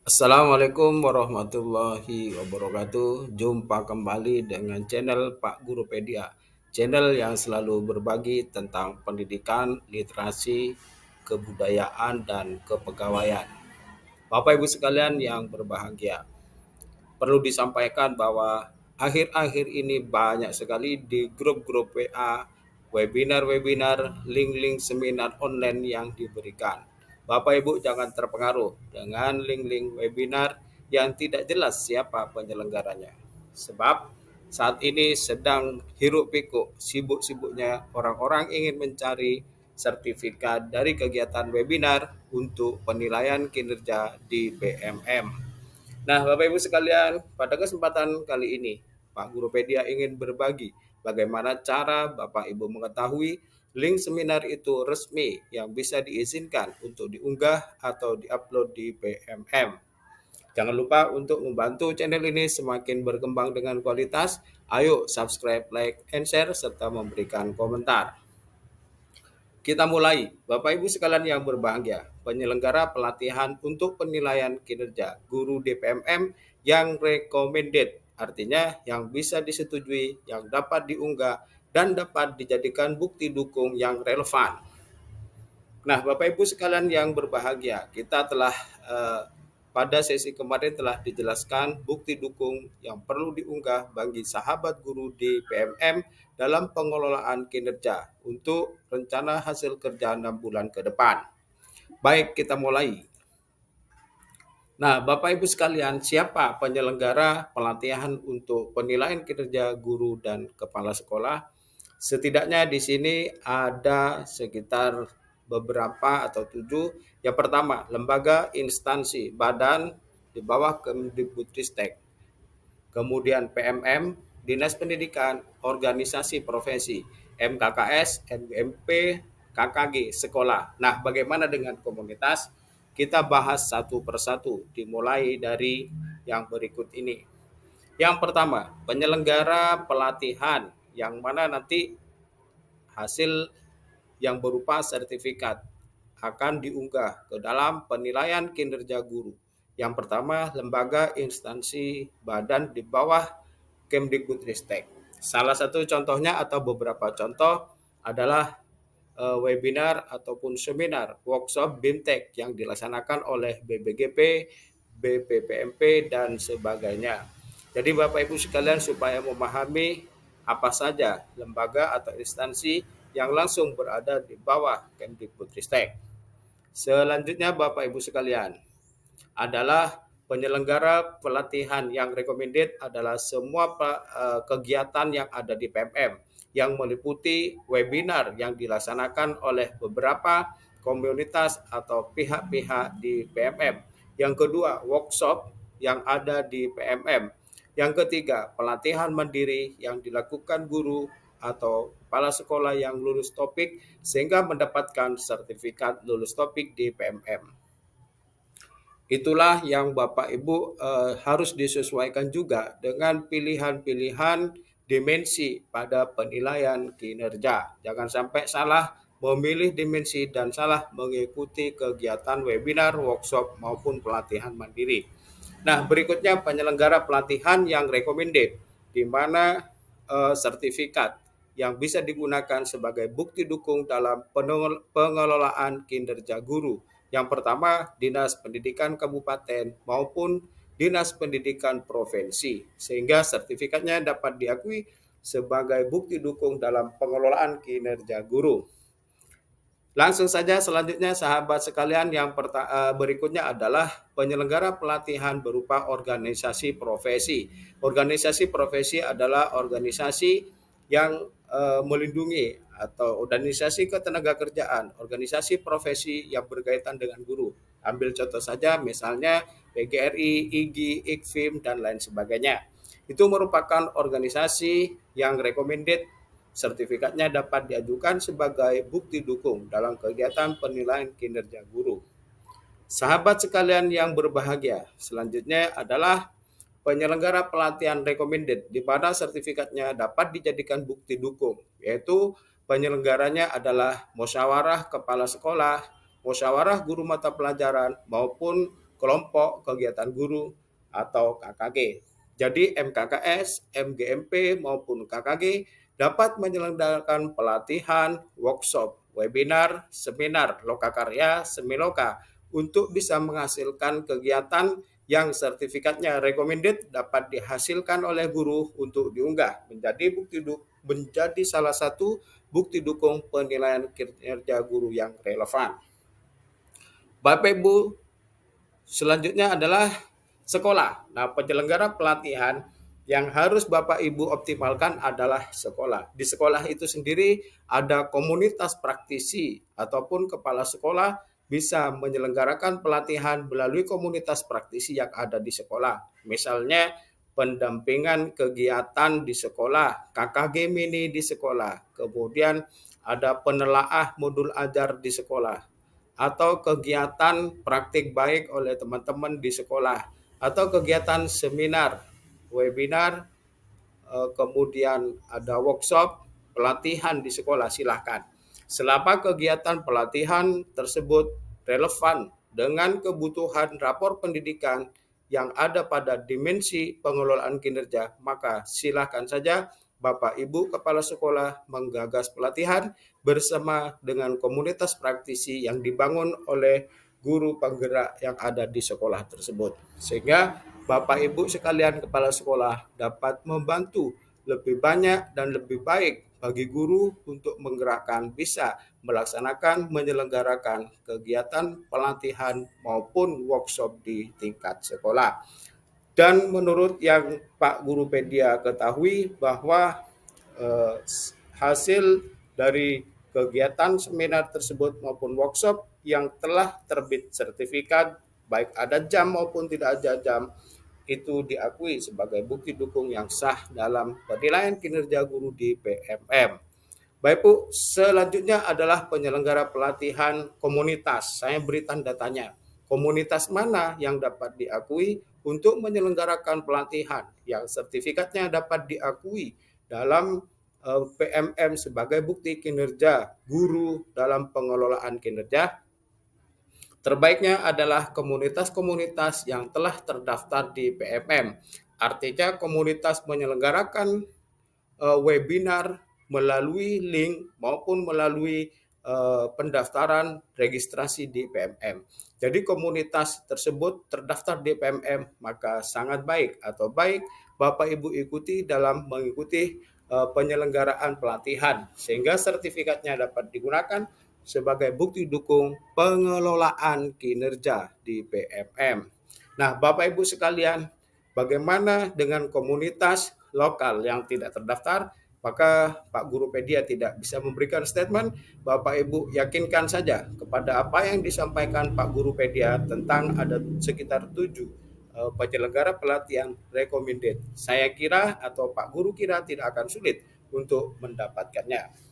Assalamualaikum warahmatullahi wabarakatuh. Jumpa kembali dengan channel Pak Gurupedia, channel yang selalu berbagi tentang pendidikan, literasi, kebudayaan, dan kepegawaian. Bapak Ibu sekalian yang berbahagia, perlu disampaikan bahwa akhir-akhir ini banyak sekali di grup-grup WA, webinar-webinar, link-link seminar online yang diberikan. Bapak Ibu jangan terpengaruh dengan link-link webinar yang tidak jelas siapa penyelenggaranya. Sebab saat ini sedang hiruk pikuk sibuk-sibuknya orang-orang ingin mencari sertifikat dari kegiatan webinar untuk penilaian kinerja di PMM. Nah, Bapak Ibu sekalian, pada kesempatan kali ini, Pak Gurupedia ingin berbagi bagaimana cara Bapak Ibu mengetahui link seminar itu resmi yang bisa diizinkan untuk diunggah atau diupload di PMM. Jangan lupa untuk membantu channel ini semakin berkembang dengan kualitas. Ayo subscribe, like, and share, serta memberikan komentar. Kita mulai, Bapak Ibu sekalian yang berbahagia, penyelenggara pelatihan untuk penilaian kinerja guru DPMM yang recommended, artinya yang bisa disetujui, yang dapat diunggah, dan dapat dijadikan bukti dukung yang relevan. Nah, Bapak Ibu sekalian yang berbahagia, kita telah pada sesi kemarin telah dijelaskan bukti dukung yang perlu diunggah bagi sahabat guru di PMM dalam pengelolaan kinerja untuk rencana hasil kerja 6 bulan ke depan. Baik, kita mulai. Nah, Bapak Ibu sekalian, siapa penyelenggara pelatihan untuk penilaian kinerja guru dan kepala sekolah? Setidaknya di sini ada sekitar beberapa atau 7. Yang pertama, lembaga, instansi, badan di bawah Kemdikbudristek. Kemudian PMM, Dinas Pendidikan, organisasi profesi, MKKS, NBMP, KKG, sekolah. Nah, bagaimana dengan komunitas? Kita bahas satu persatu, dimulai dari yang berikut ini. Yang pertama, penyelenggara pelatihan, yang mana nanti hasil yang berupa sertifikat akan diunggah ke dalam penilaian kinerja guru. Yang pertama, lembaga, instansi, badan di bawah Kemdikbudristek. Salah satu contohnya atau beberapa contoh adalah webinar ataupun seminar workshop BIMTEK yang dilaksanakan oleh BBGP, BPPMP, dan sebagainya. Jadi Bapak Ibu sekalian supaya memahami apa saja lembaga atau instansi yang langsung berada di bawah Kemdikbudristek. Selanjutnya Bapak Ibu sekalian, adalah penyelenggara pelatihan yang recommended adalah semua kegiatan yang ada di PMM yang meliputi webinar yang dilaksanakan oleh beberapa komunitas atau pihak-pihak di PMM. Yang kedua, workshop yang ada di PMM. Yang ketiga, pelatihan mandiri yang dilakukan guru atau kepala sekolah yang lulus topik sehingga mendapatkan sertifikat lulus topik di PMM. Itulah yang Bapak Ibu harus disesuaikan juga dengan pilihan-pilihan dimensi pada penilaian kinerja. Jangan sampai salah memilih dimensi dan salah mengikuti kegiatan webinar, workshop maupun pelatihan mandiri. Nah, berikutnya penyelenggara pelatihan yang recommended, di mana sertifikat yang bisa digunakan sebagai bukti dukung dalam pengelolaan kinerja guru. Yang pertama, Dinas Pendidikan Kabupaten maupun Dinas Pendidikan Provinsi, sehingga sertifikatnya dapat diakui sebagai bukti dukung dalam pengelolaan kinerja guru. Langsung saja selanjutnya sahabat sekalian yang berikutnya adalah penyelenggara pelatihan berupa organisasi profesi. Organisasi profesi adalah organisasi yang melindungi atau organisasi ketenagakerjaan, organisasi profesi yang berkaitan dengan guru. Ambil contoh saja misalnya PGRI, IGI, IKFIM, dan lain sebagainya. Itu merupakan organisasi yang recommended. Sertifikatnya dapat diajukan sebagai bukti dukung dalam kegiatan penilaian kinerja guru. Sahabat sekalian yang berbahagia, selanjutnya adalah penyelenggara pelatihan recommended, di mana sertifikatnya dapat dijadikan bukti dukung, yaitu penyelenggaranya adalah musyawarah kepala sekolah, musyawarah guru mata pelajaran, maupun kelompok kegiatan guru atau KKG. Jadi MKKS, MGMP maupun KKG dapat menyelenggarakan pelatihan, workshop, webinar, seminar, lokakarya, semiloka untuk bisa menghasilkan kegiatan yang sertifikatnya recommended dapat dihasilkan oleh guru untuk diunggah menjadi salah satu bukti dukung penilaian kinerja guru yang relevan. Bapak Ibu, selanjutnya adalah sekolah. Nah, penyelenggara pelatihan yang harus Bapak Ibu optimalkan adalah sekolah. Di sekolah itu sendiri ada komunitas praktisi ataupun kepala sekolah bisa menyelenggarakan pelatihan melalui komunitas praktisi yang ada di sekolah. Misalnya pendampingan kegiatan di sekolah, KKG mini di sekolah, kemudian ada penelaah modul ajar di sekolah, atau kegiatan praktik baik oleh teman-teman di sekolah, atau kegiatan seminar, webinar, kemudian ada workshop, pelatihan di sekolah, silahkan. Selama kegiatan pelatihan tersebut relevan dengan kebutuhan rapor pendidikan yang ada pada dimensi pengelolaan kinerja, maka silahkan saja Bapak Ibu Kepala Sekolah menggagas pelatihan bersama dengan komunitas praktisi yang dibangun oleh guru penggerak yang ada di sekolah tersebut. Sehingga Bapak Ibu sekalian kepala sekolah dapat membantu lebih banyak dan lebih baik bagi guru untuk menggerakkan bisa melaksanakan menyelenggarakan kegiatan pelatihan maupun workshop di tingkat sekolah. Dan menurut yang Pak Guru Pedia ketahui bahwa hasil dari kegiatan seminar tersebut maupun workshop yang telah terbit sertifikat, baik ada jam maupun tidak ada jam, itu diakui sebagai bukti dukung yang sah dalam penilaian kinerja guru di PMM. Baik Bu, selanjutnya adalah penyelenggara pelatihan komunitas. Saya beri tanda tanya. Komunitas mana yang dapat diakui untuk menyelenggarakan pelatihan yang sertifikatnya dapat diakui dalam PMM sebagai bukti kinerja guru dalam pengelolaan kinerja? Terbaiknya adalah komunitas-komunitas yang telah terdaftar di PMM. Artinya komunitas menyelenggarakan webinar melalui link maupun melalui pendaftaran registrasi di PMM. Jadi komunitas tersebut terdaftar di PMM, maka sangat baik atau baik Bapak Ibu ikuti dalam mengikuti penyelenggaraan pelatihan sehingga sertifikatnya dapat digunakan sebagai bukti dukung pengelolaan kinerja di PMM. Nah, Bapak Ibu sekalian, bagaimana dengan komunitas lokal yang tidak terdaftar? Maka Pak Guru Pedia tidak bisa memberikan statement. Bapak Ibu yakinkan saja kepada apa yang disampaikan Pak Guru Pedia tentang ada sekitar 7 penyelenggara pelatihan recommended. Saya kira atau Pak Guru kira tidak akan sulit untuk mendapatkannya.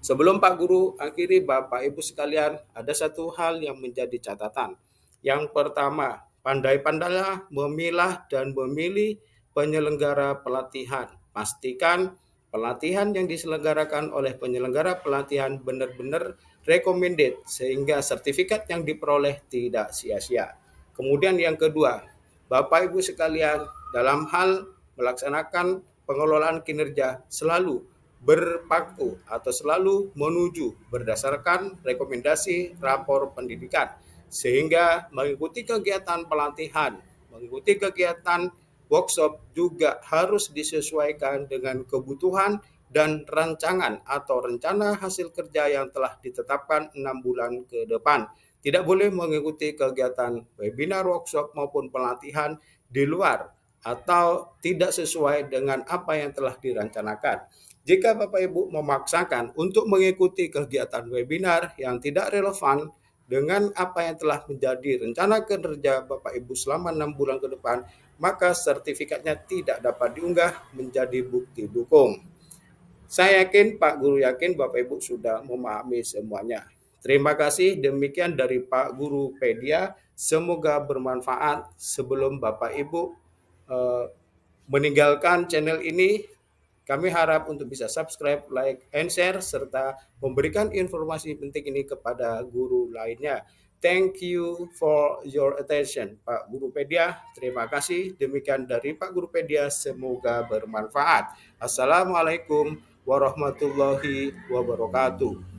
Sebelum Pak Guru akhiri, Bapak Ibu sekalian, ada satu hal yang menjadi catatan. Yang pertama, pandai-pandailah memilah dan memilih penyelenggara pelatihan. Pastikan pelatihan yang diselenggarakan oleh penyelenggara pelatihan benar-benar recommended sehingga sertifikat yang diperoleh tidak sia-sia. Kemudian yang kedua, Bapak Ibu sekalian, dalam hal melaksanakan pengelolaan kinerja selalu berpaku atau selalu menuju berdasarkan rekomendasi rapor pendidikan sehingga mengikuti kegiatan pelatihan, mengikuti kegiatan workshop juga harus disesuaikan dengan kebutuhan dan rancangan atau rencana hasil kerja yang telah ditetapkan 6 bulan ke depan. Tidak boleh mengikuti kegiatan webinar, workshop maupun pelatihan di luar atau tidak sesuai dengan apa yang telah direncanakan. Jika Bapak Ibu memaksakan untuk mengikuti kegiatan webinar yang tidak relevan dengan apa yang telah menjadi rencana kerja Bapak Ibu selama 6 bulan ke depan, maka sertifikatnya tidak dapat diunggah menjadi bukti dukung. Saya yakin, Pak Guru yakin Bapak Ibu sudah memahami semuanya. Terima kasih, demikian dari Pak Guru Pedia. Semoga bermanfaat. Sebelum Bapak Ibu meninggalkan channel ini, kami harap untuk bisa subscribe, like, and share, serta memberikan informasi penting ini kepada guru lainnya. Thank you for your attention, Pak Gurupedia. Terima kasih. Demikian dari Pak Gurupedia. Semoga bermanfaat. Assalamualaikum warahmatullahi wabarakatuh.